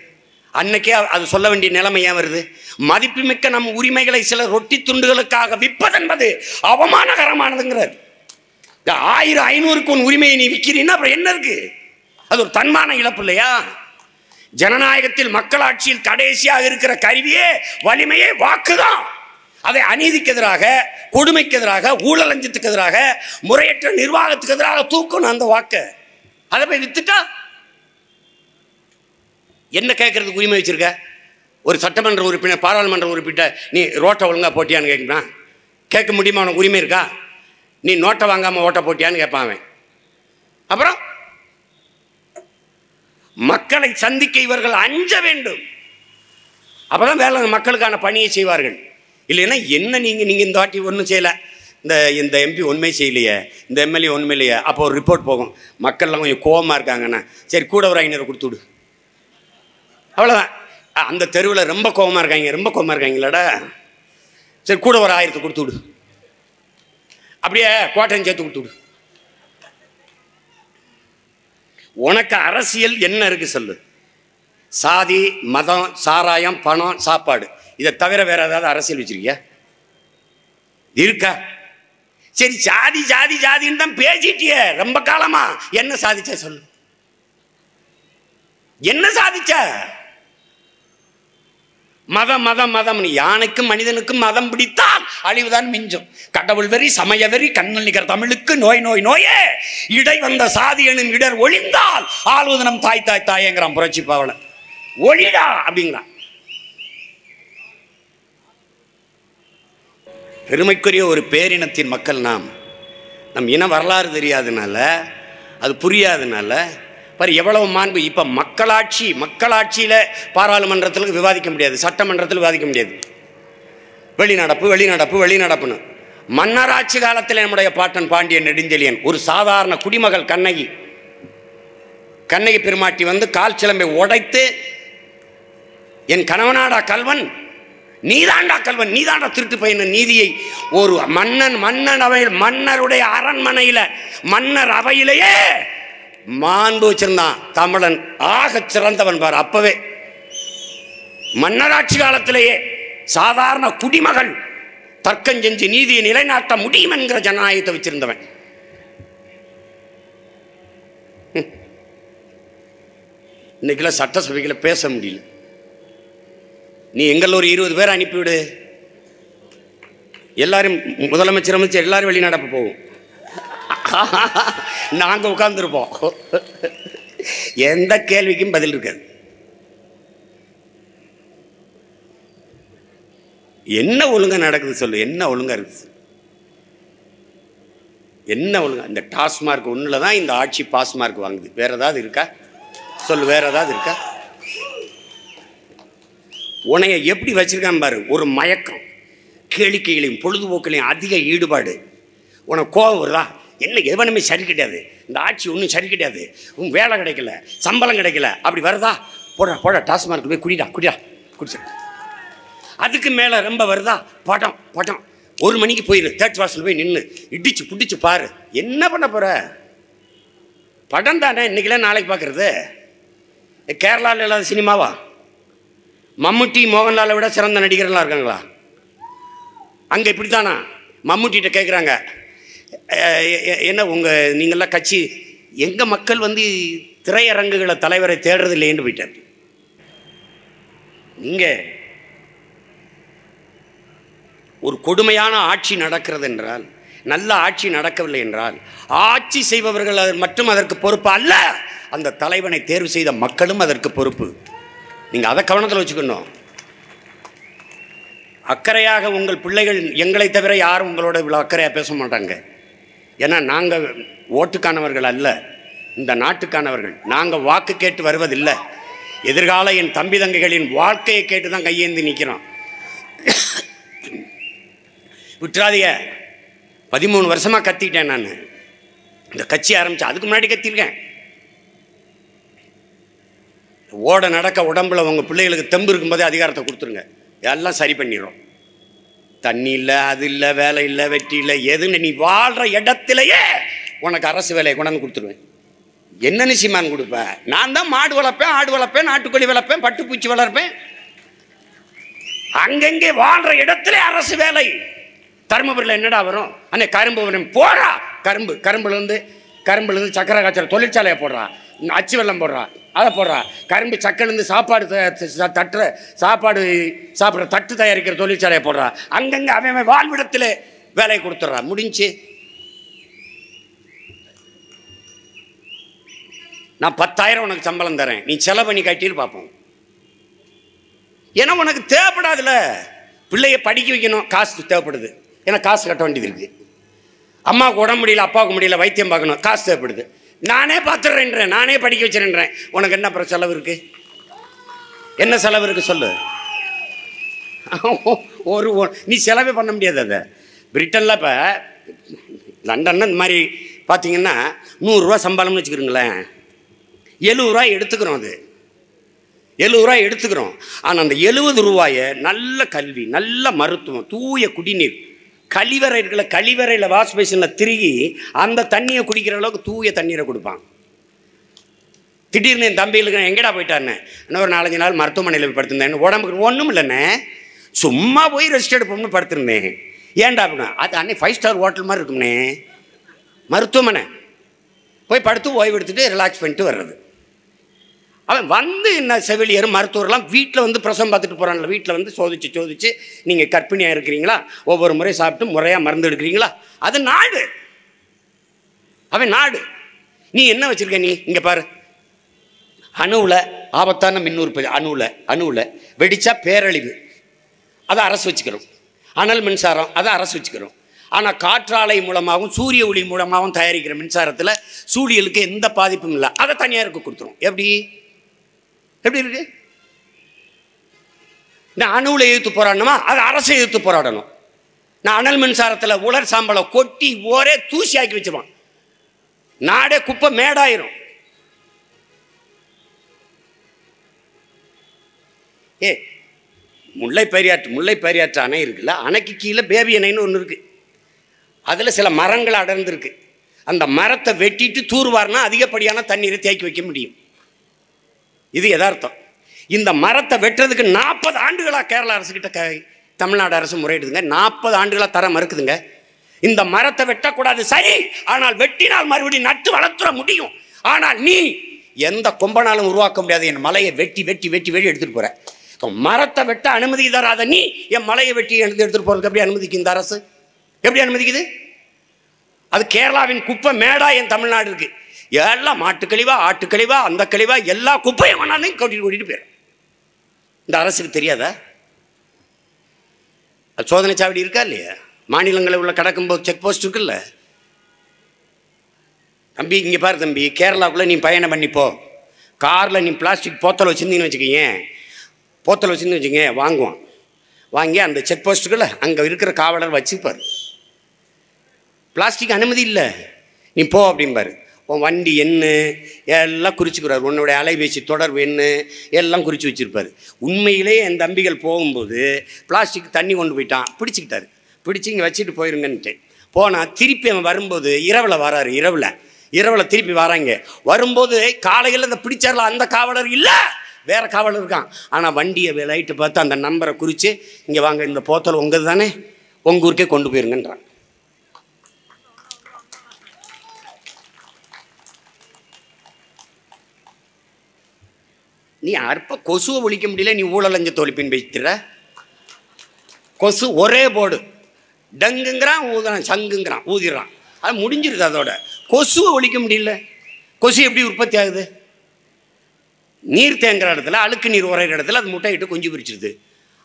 அன்னைக்கே அது சொல்ல வேண்டிய நிலைமை ஏன் வருது? மதிப்புமிக்க நம் உரிமைகளை சில ரொட்டி துண்டுகளுக்காக விற்பதென்பது அவமானகரமானதுங்கிறார். 1000 500க்கு உன் உரிமையை நீ விற்கிறீன்னா அப்புறம் என்ன இருக்கு? அது ஒரு தன்மான இழப்பு இல்லையா? ஜனநாயகத்தில் மக்களாட்சியில் கடைசியாக இருக்கிற கருவியே வலிமையே வாக்குதான். அதை அநீதிக்கு எதிராக, கொடுமைக்கு எதிராக, ஊழல் லஞ்சத்துக்கு எதிராக, முறையற்ற நிர்வாகத்துக்கு எதிராக தூக்கணும் அந்த வாக்கை. அதை போய் வித்துட்டா என்ன கேட்கறதுக்கு உரிமை வச்சிருக்க? ஒரு சட்டமன்ற உறுப்பினர், பாராளுமன்ற உறுப்பினர் நீ ரோட்டை ஒழுங்கா போட்டியான்னு கேட்கணும். கேட்க முடியுமா? உனக்கு உரிமை இருக்கா? நீ நோட்டை வாங்காம ஓட்ட போட்டியான்னு கேட்பான். அப்புறம் மக்களை சந்திக்க இவர்கள் அஞ்ச வேண்டும். அப்பதான் வேலை மக்களுக்கான பணியை செய்வார்கள். இல்லைன்னா என்ன நீங்க இந்த வாட்டி ஒன்றும் செய்யலை, இந்த எம்பி ஒன்றுமே செய்யலையே, இந்த எம்எல்ஏ ஒன்றுமே இல்லையே, அப்போ ஒரு ரிப்போர்ட் போகும். மக்கள்லாம் கொஞ்சம் கோபமாக இருக்காங்கண்ணா, சரி கூட ஒரு 500 கொடுத்து விடு, அவ்வளோதான். அந்த தெருவில் ரொம்ப கோபமாக இருக்காங்களாடா, சரி கூட ஒரு 1000 கொடுத்து விடு, அப்படியே கோட்டையும் சேர்த்து கொடுத்து விடு. உனக்கு அரசியல் என்ன இருக்கு சொல்லு? சாதி, மதம், சாராயம், பணம், சாப்பாடு, இதை தவிர வேற ஏதாவது அரசியல் வச்சிருக்கியா? இருக்கா? சரி, ஜாதி ஜாதி ஜாதின்னு தான் பேசிட்டிய ரொம்ப காலமா. என்ன சாதிச்ச சொல்லு? என்ன சாதிச்ச? மதம் மதம் மதம். யானைக்கும் மனிதனுக்கும் மதம் பிடித்தால் அழிவுதான் மிஞ்சும். கடவுள் வெறி, சமய வெறி, கண்ணல் நிகர் தமிழுக்கு நோய் நோய் நோயே. இடை வந்த சாதி எனும் இடர் ஒழிந்தால் ஆள்வது நம் தாய் தாய் தாயேங்கிறான் புரட்சி பாவலன். ஒழிடா அப்படிங்கிறான். பெருமைக்குரிய ஒரு பேரினத்தின் மக்கள் நாம். நம் இன வரலாறு தெரியாதனால, அது புரியாதனால பாரு எவ்வளவு மாண்பு. இப்போ மக்களாட்சியில் பாராளுமன்றத்தில் விவாதிக்க முடியாது, சட்டமன்றத்தில் விவாதிக்க முடியாது. வெளிநடப்புன்னு. மன்னராட்சி காலத்தில் நம்முடைய பாட்டன் பாண்டியன் நெடுஞ்செழியன் ஒரு சாதாரண குடிமகள் கண்ணகி பெருமாட்டி வந்து கால் சிலம்பை உடைத்து, என் கணவனாடா கல்வன், நீதாண்டா கல்வன், நீதாண்டா திருட்டு பையன் நீதியை ஒரு மன்னருடைய அரண்மனையில் மன்னர் அவையிலேயே மாண்பு வச்சிருந்தான் தமிழன். ஆக சிறந்தவன் பார். அப்பவே மன்னராட்சி காலத்திலேயே சாதாரண குடிமகள் தர்க்கம் செஞ்சு நீதியை நிலைநாட்ட முடியும் என்கிற ஜனநாயகத்தை வச்சிருந்தவன். இன்னைக்கெல்லாம் சட்டசபைகளை பேச முடியல. நீ எங்கள் ஒரு 20 பேர் அனுப்பிவிடு, எல்லாரும் முதலமைச்சர் அமைச்சர் எல்லாரும் வெளிநடப்பு போவோம், நாங்கள் உட்கார்ந்துருப்போம். எந்த கேள்விக்கும் பதில் இருக்காது. என்ன ஒழுங்கா நடக்குது சொல்லு, என்ன ஒழுங்கா இருக்குது, என்ன ஒழுங்கா? இந்த டாஸ்மார்க் ஒன்றில் தான் இந்த ஆட்சி பாஸ் மார்க் வாங்குது. வேற ஏதாவது இருக்கா சொல்லு, வேற ஏதாவது இருக்கா? உனைய எப்படி வச்சிருக்கான் பாரு, ஒரு மயக்கம், கேளிக்கைகளையும் பொழுதுபோக்குலையும் அதிக ஈடுபாடு. உனக்கு கோபம் வருதா? என்ன எவனுமே சரி கிடையாது, இந்த ஆட்சி ஒன்றும் சரி கிடையாது, உன் வேலை கிடைக்கல, சம்பளம் கிடைக்கல, அப்படி வருதா? போடா போடா டாஸ்மார்க் போய் குடிடா குடிடா குடிச்சு. அதுக்கு மேலே ரொம்ப வருதா? படம் படம் 1 மணிக்கு போயிரு, தேர்ட் வாசல் போய் நின்று இடிச்சு புடிச்சு பாரு. என்ன பண்ண போற? படம் தானே இன்னைக்கெல்லாம் நாளைக்கு பார்க்கறது. கேரளாவில் இல்லாத சினிமாவா? மம்முட்டி மோகன்லாலை விட சிறந்த நடிகர்களாக இருக்காங்களா? அங்கே இப்படி தானா? மம்முட்டிகிட்ட கேட்குறாங்க, என்ன நீங்கள்லாம் கட்சி, எங்கள் மக்கள் திரையரங்குகளை தலைவரை தேடுறது இல்லைன்னு போயிட்டார். நீங்கள் ஒரு கொடுமையான ஆட்சி நடக்கிறது என்றால், நல்ல ஆட்சி நடக்கவில்லை என்றால், ஆட்சி செய்பவர்கள் மட்டும் அதற்கு பொறுப்பு அல்ல, அந்த தலைவனை தேர்வு செய்த மக்களும் அதற்கு பொறுப்பு. நீங்கள் அதை கவனத்தில் வச்சுக்கணும். அக்கறையாக உங்கள் பிள்ளைகள், எங்களை தவிர யாரும் உங்களோட இவ்வளோ அக்கறையாக பேச மாட்டாங்க. ஏன்னா நாங்கள் ஓட்டுக்கானவர்கள் அல்ல, இந்த நாட்டுக்கானவர்கள். நாங்கள் வாக்கு கேட்டு வருவதில்லை, எதிர்கால என் தம்பி தங்கைகளின் வாழ்க்கையை கேட்டு தான் கையேந்தி நிற்கிறோம். விட்டுறாதீங்க. 13 வருஷமாக கத்திட்டேன் நான், இந்த கட்சி ஆரம்பித்தேன், அதுக்கு முன்னாடி கத்திருக்கேன். ஓட நடக்க உடம்புல உங்கள் பிள்ளைகளுக்கு தெம்பு இருக்கும்போதே அதிகாரத்தை கொடுத்துருங்க, எல்லாம் சரி பண்ணிடும். தண்ணி இல்லை, அது இல்லை, வேலை இல்லை, வெற்றி இல்லை, எதுன்னு நீ வாழ்கிற இடத்துலையே உனக்கு அரசு வேலையை கொண்டாந்து கொடுத்துருவேன். என்னன்னு சீமான் கொடுப்பேன்? நான் தான் மாடு வளர்ப்பேன், ஆடு வளர்ப்பேன், நாட்டுக்கோழி வளர்ப்பேன், பட்டுப்பூச்சி வளர்ப்பேன். அங்கங்கே வாழ்கிற இடத்துல அரசு வேலை. தருமபுரியில் என்னடா வரும்? அன்னை கரும்பு வரும், போடுறா கரும்பு, கரும்புலேருந்து சக்கரை காய்ச்சல் தொழிற்சாலையை போடுறா, அச்சு வெள்ளம் போடுறா, அதை போடுறா. கரும்பு சக்கலேருந்து சாப்பாடு சாப்பிட்ற தட்டு தயாரிக்கிற தொழிற்சாலையை போடுறா. அங்கங்கே அவன் வாழ்விடத்தில் வேலையை கொடுத்துட்றா. முடிஞ்சு. நான் 10,000 உனக்கு சம்பளம் தரேன், நீ செலவு பண்ணி கட்டிட்டு பார்ப்போம். ஏன்னா உனக்கு தேவைப்படாதுல்ல. பிள்ளைய படிக்க வைக்கணும், காசு தேவைப்படுது, ஏன்னா காசு கட்ட வேண்டியது இருக்குது. அம்மாவுக்கு உடம்பு முடியல, அப்பாவுக்கு முடியல, வைத்தியம் பார்க்கணும், காசு தேவைப்படுது. நானே பார்த்துடுறேன்றேன், நானே படிக்க வச்சுறேன்றேன். உனக்கு என்ன அப்புறம் செலவு இருக்குது? என்ன செலவு இருக்குது சொல்லு? நீ செலவே பண்ண முடியாது. அதை பிரிட்டனில் இப்போ லண்டனில் இந்த மாதிரி பார்த்தீங்கன்னா 100 ரூபா சம்பளம்னு வச்சுக்கிறீங்களேன், 70 ரூபாய் எடுத்துக்கிறோம். அது 70 ரூபாய் எடுத்துக்கிறோம். ஆனால் அந்த 70 ரூபாயை நல்ல கல்வி, நல்ல மருத்துவம், தூய குடிநீர், கழிவறையில் வாஷ் பேஷனில் திருகி அந்த தண்ணியை குடிக்கிற அளவுக்கு தூய தண்ணீரை கொடுப்பான். திடீர்னு என் தம்பிகளுக்கு எங்கடா போயிட்டாருன்னு, இன்னும் ஒரு 4-5 நாள் மருத்துவமனையில் போய் படுத்திருந்தேன். உடம்புக்கு ஒன்றும் இல்லைண்ணே, சும்மா போய் ரெஸ்ட் எடுப்போம்னு படுத்திருந்தேன். ஏன்டா அப்படின்னா, அது அன்னை 5 ஸ்டார் ஹோட்டல் மாதிரி இருக்கும்ண்ணே, மருத்துவமனை போய் படுத்து ஓய்வு எடுத்துகிட்டு ரிலாக்ஸ் பண்ணிட்டு வர்றது. அவன் என்ன செவிலியர் மருத்துவர்லாம் வீட்டில் பிரசவம் பார்த்துட்டு போகிறான்ல, வீட்டில் சோதிச்சு நீங்கள் கர்ப்பிணியாக இருக்கிறீங்களா, ஒவ்வொரு முறை சாப்பிட்டு முறையாக மருந்து எடுக்கிறீங்களா, அது நாடு. அவன் நாடு. நீ என்ன வச்சுருக்க? நீ இங்கே பாரு, அணுவில் ஆபத்தான மின் உற்பத்தி, அணுவில் வெடித்தா பேரழிவு, அதை அரசு வச்சுக்கிறோம். அனல் மின்சாரம், அதை அரசு வச்சுக்கிறோம். ஆனால் காற்றாலை மூலமாகவும் சூரிய ஒளி மூலமாகவும் தயாரிக்கிற மின்சாரத்தில் சூழியலுக்கு எந்த பாதிப்பும் இல்லை, அதை தனியாருக்கு கொடுத்துரும். எப்படி இருக்கு? நான் அணுவில் எதிர்த்து போராடணுமா, அது அரசை எதிர்த்து போராடணும். நான் அனல் மின்சாரத்தில் உலர் சாம்பலை கொட்டி ஒரே தூசி ஆக்கி வச்சுருவான், நாடே குப்பை மேடாயிரும். முல்லை பெரியாற்று அணை இருக்குல்ல, அணைக்கு கீழே பேபி அணைன்னு ஒன்று இருக்குது. அதில் சில மரங்கள் அடர்ந்துருக்கு. அந்த மரத்தை வெட்டிட்டு தூர்வார்னா அதிகப்படியான தண்ணீரை தேக்கி வைக்க முடியும். இது யதார்த்தம். இந்த மரத்தை வெட்டுறதுக்கு 40 ஆண்டுகளாக கேரள அரசுக்கிட்ட தமிழ்நாடு அரசு முறையிடுதுங்க. 40 ஆண்டுகளாக தர மறுக்குதுங்க. இந்த மரத்தை வெட்டக்கூடாது சரி, ஆனால் வெட்டினால் மறுபடியும் நட்டு வளர்த்துற முடியும். ஆனால் நீ எந்த கொம்பனாலும் உருவாக்க முடியாது. என் மலையை வெட்டி வெட்டி வெட்டி வெட்டி எடுத்துகிட்டு போகிறேன். மரத்தை வெட்ட அனுமதி தராத நீ என் மலையை வெட்டி எடுத்துகிட்டு போகிறதுக்கு எப்படி அனுமதிக்கு இந்த அரசு? எப்படி அனுமதிக்குது? அது கேரளாவின் குப்பை மேடா என் தமிழ்நாடு இருக்குது. எல்லாம் மாட்டுக்கழிவா ஆட்டுக்கழிவா அந்த கழிவா எல்லா குப்பையும் வேணாலும் கூட்டிகிட்டு போயிடும். இந்த அரசுக்கு தெரியாதா? அது சோதனை சாவடி இருக்கா இல்லையா? மாநிலங்களில் உள்ள கடக்கும்போது செக் போஸ்ட் இருக்குல்ல. தம்பி இங்கே பாரு தம்பி, கேரளாவுக்குள்ளே நீ பயணம் பண்ணிப்போ, காரில் நீ பிளாஸ்டிக் போத்தல் வச்சுருந்தீங்கன்னு வச்சுக்கோங்க, போத்தல் வச்சுருந்தீங்கன்னு வச்சுக்கோங்க, வாங்குவான். வாங்கி அந்த செக் போஸ்ட்டுக்குள்ள அங்கே இருக்கிற காவலர் வச்சுப்பார். பிளாஸ்டிக் அனுமதி இல்லை, நீ போ அப்படிம்பாரு. உன் வண்டி என்ன எல்லாம் குறிச்சிக்கிறார், உன்னுடைய அலைபேசி தொடர்பு என்ன எல்லாம் குறித்து வச்சுருப்பார். உண்மையிலே என் தம்பிகள் போகும்போது பிளாஸ்டிக் தண்ணி கொண்டு போயிட்டான், பிடிச்சிக்கிட்டாரு. பிடிச்சி இங்கே வச்சுட்டு போயிருங்கன்ட்டு போனால் திருப்பி அவன் வரும்போது இரவில் வராரு. இரவில் திருப்பி வராங்க. வரும்போது காலையில் இந்த பிடிச்சார்ல அந்த காவலர் இல்லை, வேறு காவலர் இருக்கான். ஆனால் வண்டியை லைட்டு பார்த்து அந்த நம்பரை குறித்து இங்கே வாங்க, இந்த போத்தல் உங்கள் தானே, உங்கள் ஊருக்கே கொண்டு போயிருங்கன்றான். நீ அற்ப கொசுவை ஒழிக்க முடியல, நீ ஊழல் லஞ்சத்தை ஒழிப்பின்னு வைத்துற. கொசு ஒரே போர்டு, டங்குங்கிறான் ஊதுறான், சங்குங்கிறான் ஊதிடுறான், அது முடிஞ்சிருது. அதோட கொசுவை ஒழிக்க முடியல. கொசு எப்படி உற்பத்தி ஆகுது? நீர் தேங்குற இடத்துல, அழுக்கு நீர் உரைகிற இடத்துல அது முட்டையிட்டு குஞ்சு பிரிச்சிருது.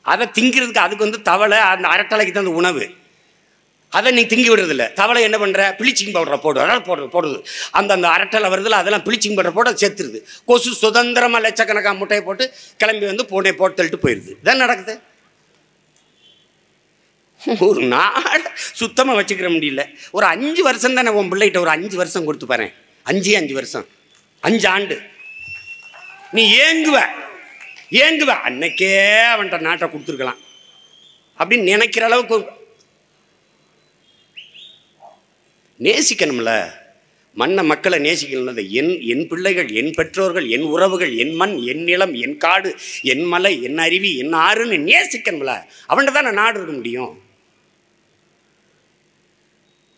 அதை திங்கிறதுக்கு அதுக்கு தவளை அந்த அரட்டலைக்கு தான் அந்த உணவு. அதை நீ திங்கி விடுறதில்ல. தவளை என்ன பண்ணுற, ப்ளீச்சிங் பவுடரை போடுது. அந்த அரட்டலை வருதில்ல, அதெல்லாம் ப்ளீச்சிங் பவுடரை போட்டு சேர்த்துருது. கொசு சுதந்திரமாக லட்சக்கணக்காக முட்டையை போட்டு கிளம்பி போட்டு தள்ளிட்டு போயிடுது. இதான் நடக்குது. ஒரு நாடு சுத்தமாக வச்சுக்கிற முடியல. ஒரு 5 வருஷம் தானே உன் பிள்ளைகிட்ட ஒரு 5 வருஷம் கொடுத்து பாரு. 5 வருஷம் 5 ஆண்டு நீ ஏங்குவ. அன்னைக்கே அவன்கிட்ட நாட்டை கொடுத்துருக்கலாம் அப்படின்னு நினைக்கிற அளவுக்கு நேசிக்கணும்ல. மண்ணை மக்களை நேசிக்கணும்ல. என் பிள்ளைகள், என் பெற்றோர்கள், என் உறவுகள், என் மண், என் நிலம், என் காடு, என் மலை, என் அருவி, என் ஆறுன்னு நேசிக்கணும்ல. அவன்கிட்ட தான் நாடு இருக்க முடியும்.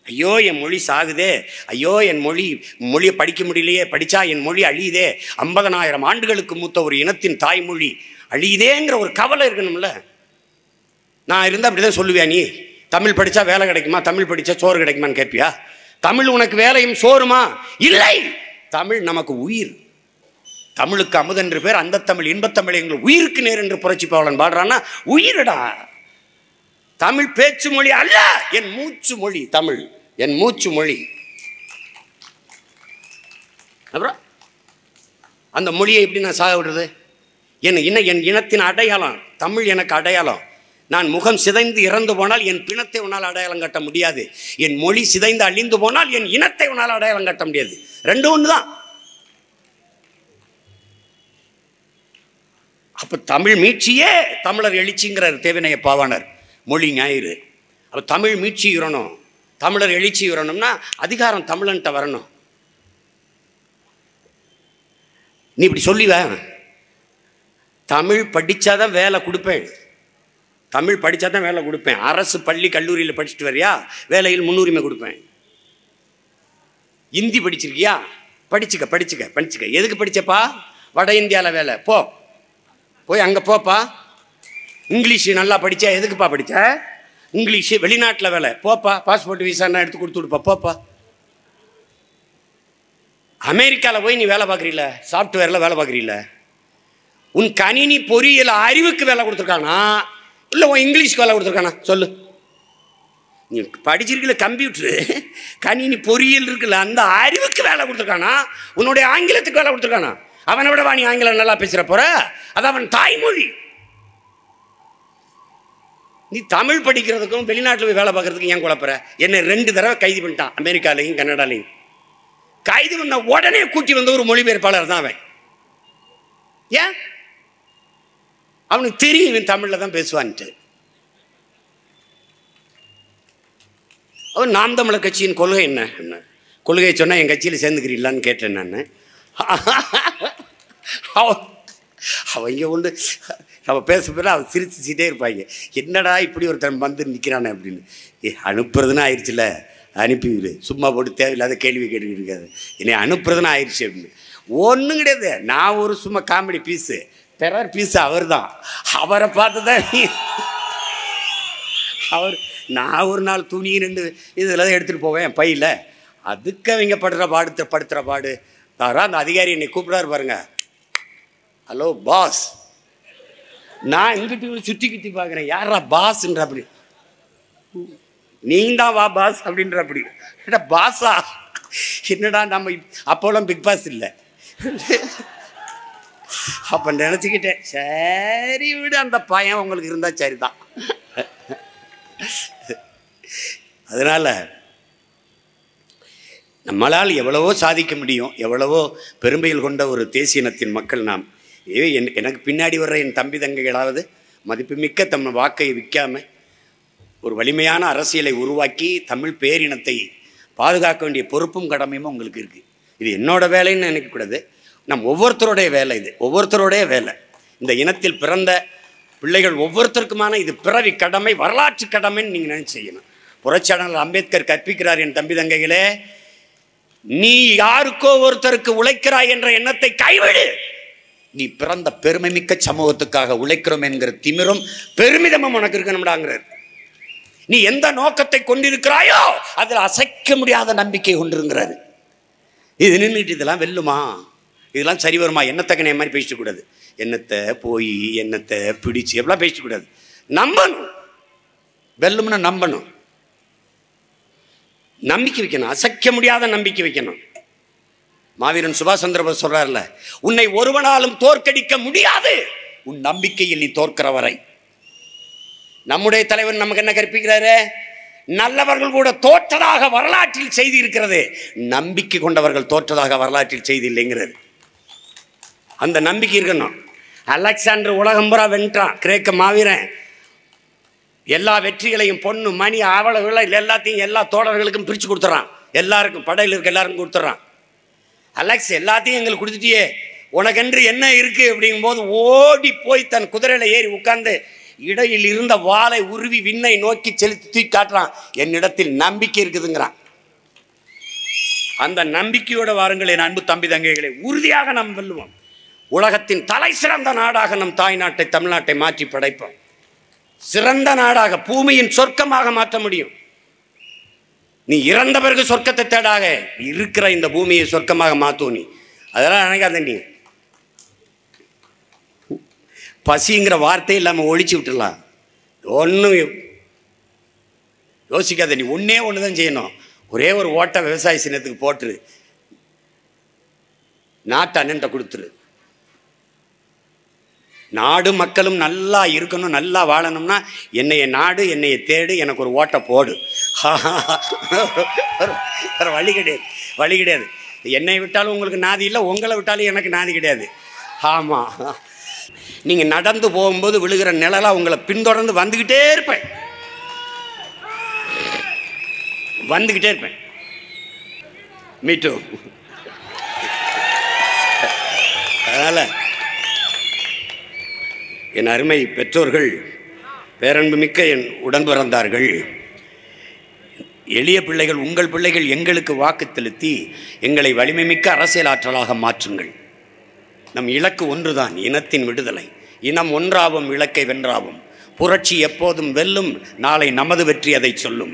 ஐயோ என் மொழி சாகுதே, ஐயோ என் மொழியை படிக்க முடியலையே, படித்தா என் மொழி அழியுதே, 50,000 ஆண்டுகளுக்கு மூத்த ஒரு இனத்தின் தாய்மொழி அழியுதேங்கிற ஒரு கவலை இருக்கணும்ல. நான் இருந்தால் அப்படி தான் சொல்லுவேன். நீ தமிழ் படித்தா வேலை கிடைக்குமா, தமிழ் படித்தா சோறு கிடைக்குமான்னு கேட்பியா? தமிழ் உனக்கு வேலையும் சோறுமா? இல்லை. தமிழ் நமக்கு உயிர். தமிழுக்கு அமுதென்று பேர், அந்த தமிழ் இன்பத்தமிழ் எங்கள் உயிருக்கு நேர் என்று புரட்சி பாவலன் பாடுறான்னா உயிரிடா. தமிழ் பேச்சு மொழி அல்ல, என் மூச்சு மொழி. தமிழ் என் மூச்சு மொழி. அப்புறம் அந்த மொழியை எப்படி நான் சாக விடுறது? என் இனத்தின் அடையாளம் தமிழ், எனக்கு அடையாளம். நான் முகம் சிதைந்து இறந்து போனால் என் பிணத்தை உன்னால் அடையாளம் கட்ட முடியாது. என் மொழி சிதைந்து அழிந்து போனால் என் இனத்தை உன்னால் அடையாளம் கட்ட முடியாது. ரெண்டும் ஒன்று தான். அப்போ தமிழ் மீட்சியே தமிழர் எழுச்சிங்கிறார் தேவினைய பாவாணர். மொழி ஞாயிறு. அப்போ தமிழ் மீட்சி உறணும், தமிழர் எழுச்சி உறணும்னா அதிகாரம் தமிழன்ட்ட வரணும். நீ இப்படி சொல்லிவேன், தமிழ் படித்தாதான் வேலை கொடுப்பேன், தமிழ் படித்தா தான் வேலை கொடுப்பேன், அரசு பள்ளி கல்லூரியில் படிச்சுட்டு வரியா வேலையில் முன்னுரிமை கொடுப்பேன். ஹிந்தி படிச்சிருக்கியா, படிச்சுக்க. எதுக்கு படித்தப்பா? வட இந்தியாவில் வேலை, போய் அங்கே போப்பா. இங்கிலீஷு நல்லா படித்தா எதுக்குப்பா படித்த? இங்கிலீஷு வெளிநாட்டில் வேலை, போப்பா. பாஸ்போர்ட் விசானா எடுத்து கொடுத்து விடுப்பா, போப்பா. அமெரிக்காவில் போய் நீ வேலை பார்க்குறீல, சாஃப்ட்வேரில் வேலை பார்க்குறீல, உன் கணினி பொறியியல் அறிவுக்கு வேலை கொடுத்துருக்கானா இல்லை உன் இங்கிலீஷ்க்கு வேலை கொடுத்துருக்கானா சொல்லு? நீ படிச்சிருக்கல கம்ப்யூட்டரு, கணினி பொறியியல் இருக்குல்ல, அந்த அறிவுக்கு வேலை கொடுத்துருக்கானா உன்னுடைய ஆங்கிலத்துக்கு வேலை கொடுத்துருக்கானா? அவனை விட நீ ஆங்கிலம் நல்லா பேசுகிற போற, அது அவன் தாய்மொழி. நீ தமிழ் படிக்கிறதுக்கும் வெளிநாட்டில் போய் வேலை பார்க்குறதுக்கும் ஏன் குழப்பற? என்னை 2 தடவை கைது பண்ணிட்டான், அமெரிக்காலையும் கனடாலையும். கைது பண்ண உடனே கூட்டி வந்த ஒரு மொழிபெயர்ப்பாளர் தான் அவன். ஏன்? அவனுக்கு தெரியும் இவன் தமிழில் தான் பேசுவான்ட்டு. அவன் நாம் தமிழர் கட்சியின் கொள்கை என்ன? கொள்கையை சொன்னால் என் கட்சியில் சேர்ந்துக்கிறீங்களான்னு கேட்டேன் நான். அவங்க ஒன்று நம்ம பேசும்போது அவன் சிரிச்சுட்டே இருப்பாங்க, என்னடா இப்படி ஒருத்தன் வந்து நிற்கிறானே அப்படின்னு. அனுப்புறதுன்னு ஆயிடுச்சுல, அனுப்பிவிடு, சும்மா போட்டு தேவையில்லாத கேள்வி கேட்டுக்கிட்டு இருக்காது, என்னை அனுப்புறதுன்னு ஆயிடுச்சு அப்படின்னு. ஒன்றும் கிடையாது. நான் ஒரு சும்மா காமெடி பீஸு, டெரர் பீஸு அவர் தான். அவரை பார்த்து தான் நான் ஒரு நாள் துணி 2 இதெல்லாம் எடுத்துகிட்டு போவேன் பையில். அதுக்கு அவங்க படுத்துகிற பாடு தவிர அந்த அதிகாரி என்னை கூப்பிடாரு பாருங்க, ஹலோ பாஸ். நான் இங்கிட்டு சுற்றி பார்க்குறேன், யாரா பாஸ்ன்ற அப்படி, நீ தான் வா பாஸ் அப்படின்ற அப்படி. ஏடா பாஸா, என்னடா நம்ம அப்போலாம் பிக் பாஸ் இல்லை. அப்போ நினச்சிக்கிட்டேன், சரி விடு, அந்த பையன் உங்களுக்கு இருந்தால் சரிதான். அதனால் நம்மளால் எவ்வளவோ சாதிக்க முடியும், எவ்வளவோ பெருமைகள் கொண்ட ஒரு தேசிய இனத்தின் மக்கள் நாம். எனக்கு பின்னாடி வர்ற என் தம்பி தங்கைகளாவது மதிப்புமிக்க தம் வாக்கை விற்காம ஒரு வலிமையான அரசியலை உருவாக்கி தமிழ் பேரினத்தை பாதுகாக்க வேண்டிய பொறுப்பும் கடமையும் உங்களுக்கு இருக்குது. இது என்னோட வேலைன்னு நினைக்கக்கூடாது, நம் ஒவ்வொருத்தருடைய வேலை. இது ஒவ்வொருத்தருடைய வேலை. இந்த இனத்தில் பிறந்த பிள்ளைகள் ஒவ்வொருத்தருக்குமான இது பிறவி கடமை, வரலாற்று கடமைன்னு நீங்கள் நினைச்சு செய்யணும். புரட்சியாளர் அம்பேத்கர் கற்பிக்கிறார், என் தம்பி தங்கைகளே, நீ யாருக்கோ ஒருத்தருக்கு உழைக்கிறாய் என்ற எண்ணத்தை கைவிடு. நீ பிறந்த பெருமை மிக்க சமூகத்துக்காக உழைக்கிறோம் என்கிற திமிரும் பெருமிதமும் உனக்கு இருக்கணும்டாங்கிறார். நீ எந்த நோக்கத்தை கொண்டிருக்கிறாயோ அதில் அசைக்க முடியாத நம்பிக்கை கொண்டிருக்கிறாரு. இது நின்றுட்டு இதெல்லாம் வெல்லுமா, இதெல்லாம் சரி வருமா, என்னத்தக்கனே மாதிரி பேசிக்கூடாது. என்னத்தை போய் என்னத்தை பிடிச்சு எப்படிலாம் பேசிக்கூடாது. நம்பணும், வெல்லும்னு நம்பணும், நம்பிக்கை வைக்கணும், அசைக்க முடியாத நம்பிக்கை வைக்கணும். மாவீரன் சுபாஷ் சந்திர போஸ் சொல்றாருல, உன்னை ஒருவனாலும் தோற்கடிக்க முடியாது உன் நம்பிக்கையில் நீ தோற்கிற வரை. நம்முடைய தலைவர் நமக்கு என்ன கற்பிக்கிறாரு? நல்லவர்கள் கூட தோற்றதாக வரலாற்றில் செய்தி இருக்கிறது, நம்பிக்கை கொண்டவர்கள் தோற்றதாக வரலாற்றில் செய்தி இல்லைங்கிறது. அந்த நம்பிக்கை இருக்கணும். அலெக்சாண்டர் உலகம் பூரா வென்றான், கிரேக்க மாவீரன். எல்லா வெற்றிகளையும் பொண்ணு மணி அவளை எல்லாத்தையும் எல்லா தோழர்களுக்கும் பிரித்து கொடுத்துட்றான், எல்லாருக்கும் படையில் இருக்க எல்லாருக்கும் கொடுத்துட்றான். அலெக்ஸ் எல்லாத்தையும் எங்களுக்கு கொடுத்துட்டியே, உனக்கென்று என்ன இருக்கு அப்படிங்கும்போது ஓடி போய் தன் குதிரையில ஏறி உட்கார்ந்து இடையில் இருந்த வாளை உருவி விண்ணை நோக்கி செலுத்தி தூக்கி காட்டுறான். என்னிடத்தில் நம்பிக்கை இருக்குதுங்கிறான். அந்த நம்பிக்கையோட வாருங்கள் என் அன்பு தம்பி தங்கைகளை, உறுதியாக நாம் வெல்லுவோம். உலகத்தின் தலை சிறந்த நாடாக நம் தாய் நாட்டை தமிழ்நாட்டை மாற்றி படைப்போம். சிறந்த நாடாக, பூமியின் சொர்க்கமாக மாற்ற முடியும். நீ இறந்த பிறகு சொர்க்கத்தை தேடாக, இருக்கிற இந்த பூமியை சொர்க்கமாக மாற்றும். நீ அதெல்லாம் நினைக்காத. நீ பசிங்கிற வார்த்தை இல்லாமல் ஒழிச்சு விட்டுடலாம், ஒன்றும் யோசிக்காத. நீ ஒன்றே ஒன்று தான் செய்யணும், ஒரே ஒரு ஓட்டை விவசாய சின்னத்துக்கு போட்டுரு, நாட்டு அண்ணன்ட்ட கொடுத்துரு. நாடு மக்களும் நல்லா இருக்கணும், நல்லா வாழணும்னா என்னைய நாடு, என்னைய தேடு, எனக்கு ஒரு ஓட்டை போடு. வழி கிடையாது, வழி கிடையாது. என்னை விட்டாலும் உங்களுக்கு நாதி இல்லை, உங்களை விட்டாலும் எனக்கு நாதி கிடையாது. ஆமாம், நீங்கள் நடந்து போகும்போது விழுகிற நிழலாக உங்களை பின்தொடர்ந்து வந்துக்கிட்டே இருப்பேன், வந்துக்கிட்டே இருப்பேன். மீட்டு. அதனால் என் அருமை பெற்றோர்கள், பேரன்பு மிக்க என் உடன் பிறந்தார்கள், எளிய பிள்ளைகள், உங்கள் பிள்ளைகள் எங்களுக்கு வாக்கு செலுத்தி எங்களை வலிமை மிக்க அரசியல் ஆற்றலாக மாற்றுங்கள். நம் இலக்கு ஒன்றுதான், இனத்தின் விடுதலை. இனம் ஒன்றாவும் இலக்கை வென்றாவும். புரட்சி எப்போதும் வெல்லும், நாளை நமது வெற்றி அதை சொல்லும்.